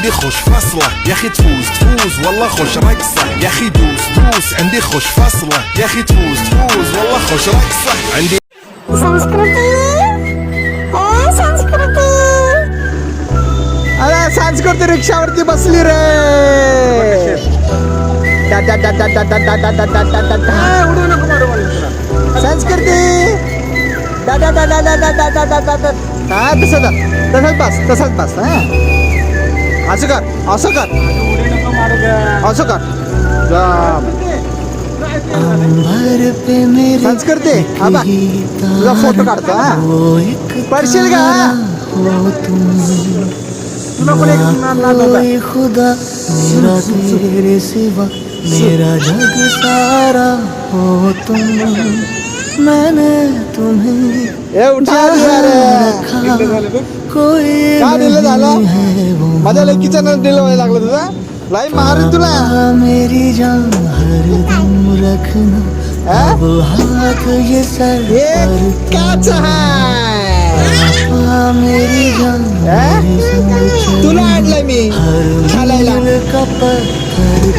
عندي خوش فصلة يا اخي تفوز تفوز والله خوش رقصة يا اخي دوس دوس عندي خوش فصلة يا اخي تفوز تفوز والله خوش رقصة عندي संस्कृती संस्कृती अरे संस्कृती रिक्षावरती बसली रे उडू नको मारू मला. संस्कृती हा तसंच बस हा असं कर उडी नको मारू गं. असं कर संस्कृती आबा तुझा फोटो काढतो हा पडशील का तुला पण एक नाद होता. खुदा मेरा तेरे सिवा मेरा जग सारा हो तुम मैंने तुम्हें ए उठा रे कोई काय दिलं झालं है वो माझ्या लेकीचं दिलं व्हायला लागलं तुझा लाई मारू तुला मेरी जान हरदम रखना अब हाथ ये सर हे काच मेरी जान तुला आणलंय मी घालायला का पत्थर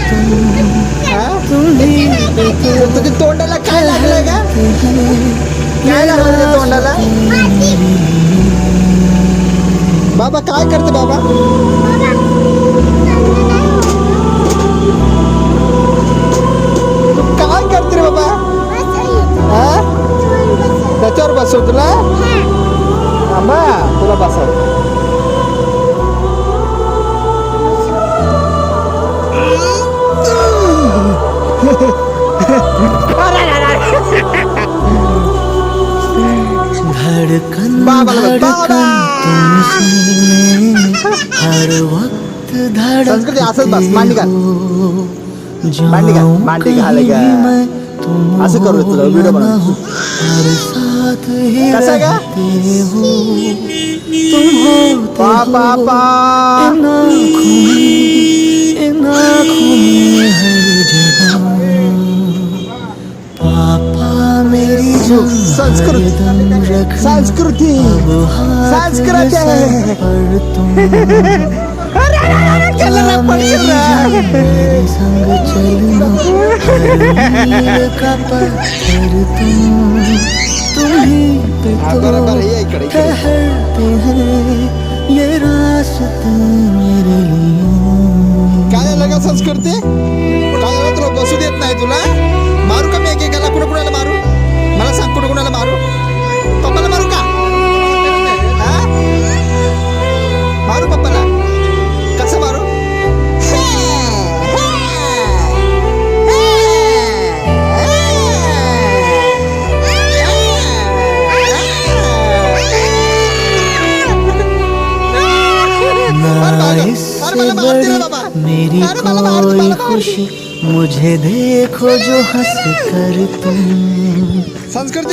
तुझ्या तोंडाला काय लागलंय का काय लागलं तुझ्या तोंडाला बाबा काय करते बाबा काय करते रे बाबा हा त्याच्यावर बसव तुला आंबा तुला बसव धड़कन बाबा धड़कन तुम सीने हर वक्त संस्कृती असंच बस धड़कते मांडी घाल हो मांडी घाल मांडी घाल का असं करू तुला व्हिडिओ बनव हर साथ ही कसं का रहते हो तुम होते पा पा पा इन आँखों में हर जगह पापा मेरी जान संस्कृत हरदम रखना संस्कृती अब हाथ संस्कृत ये सर पर तुम मेरे संग चलना हर मील का पत्थर तुम ही पे हा, तो बरोबर आहे, ये इकडे इकडे. ठहरते हैं ये रास्ते मेरे लिए काय झालं का संस्कृती काय झालं तुला बसू देत नाही तुला मारू का मी एकेकाला कुणाला मारू मला सांग कुणाला मारू पप्पाला मारू का हा? मारू पप्पाला कसं मारू इससे बड़ी मेरी कोई खुशी मुझे देखो जो हंस कर तुम संस्कृती